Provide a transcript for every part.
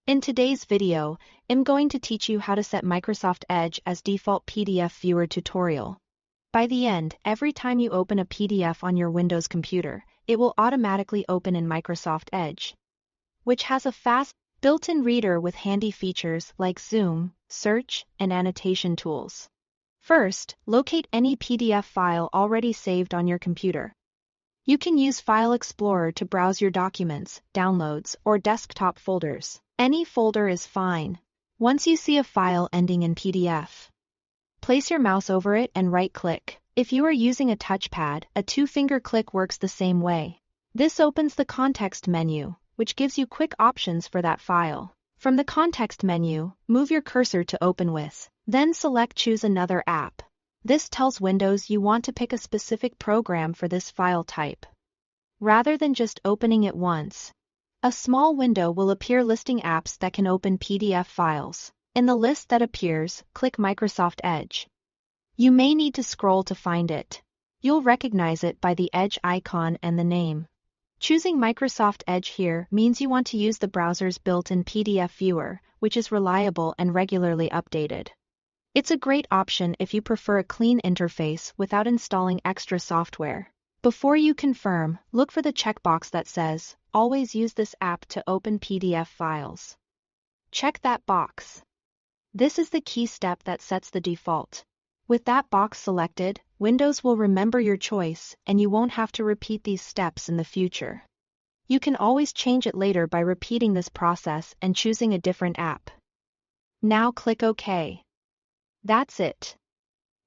In today's video, I'm going to teach you how to set Microsoft Edge as default PDF viewer tutorial. By the end, every time you open a PDF on your Windows computer, it will automatically open in Microsoft Edge, which has a fast, built-in reader with handy features like zoom, search, and annotation tools. First, locate any PDF file already saved on your computer. You can use File Explorer to browse your documents, downloads, or desktop folders. Any folder is fine. Once you see a file ending in PDF, place your mouse over it and right-click. If you are using a touchpad, a two-finger click works the same way. This opens the context menu, which gives you quick options for that file. From the context menu, move your cursor to Open With. Then select Choose Another app. This tells Windows you want to pick a specific program for this file type. Rather than just opening it once, a small window will appear listing apps that can open PDF files. In the list that appears, click Microsoft Edge. You may need to scroll to find it. You'll recognize it by the Edge icon and the name. Choosing Microsoft Edge here means you want to use the browser's built-in PDF viewer, which is reliable and regularly updated. It's a great option if you prefer a clean interface without installing extra software. Before you confirm, look for the checkbox that says, "Always use this app to open PDF files." Check that box. This is the key step that sets the default. With that box selected, Windows will remember your choice and you won't have to repeat these steps in the future. You can always change it later by repeating this process and choosing a different app. Now click OK. That's it.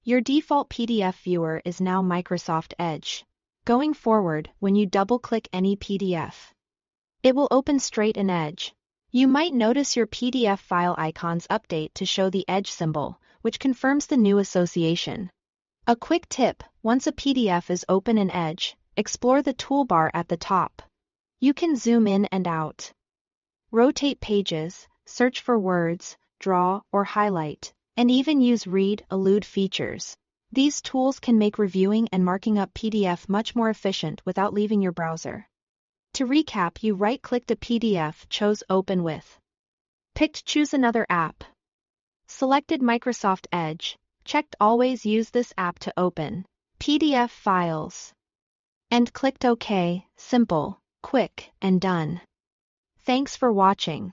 Your default PDF viewer is now Microsoft Edge. Going forward, when you double-click any PDF, it will open straight in Edge. You might notice your PDF file icons update to show the Edge symbol, which confirms the new association. A quick tip: once a PDF is open in Edge, explore the toolbar at the top. You can zoom in and out, rotate pages, search for words, draw or highlight, and even use read aloud features. These tools can make reviewing and marking up PDF much more efficient without leaving your browser. To recap, you right-clicked a PDF, chose Open With, picked Choose Another app, selected Microsoft Edge, checked Always use this app to open PDF files, and clicked OK. Simple, quick, and done. Thanks for watching.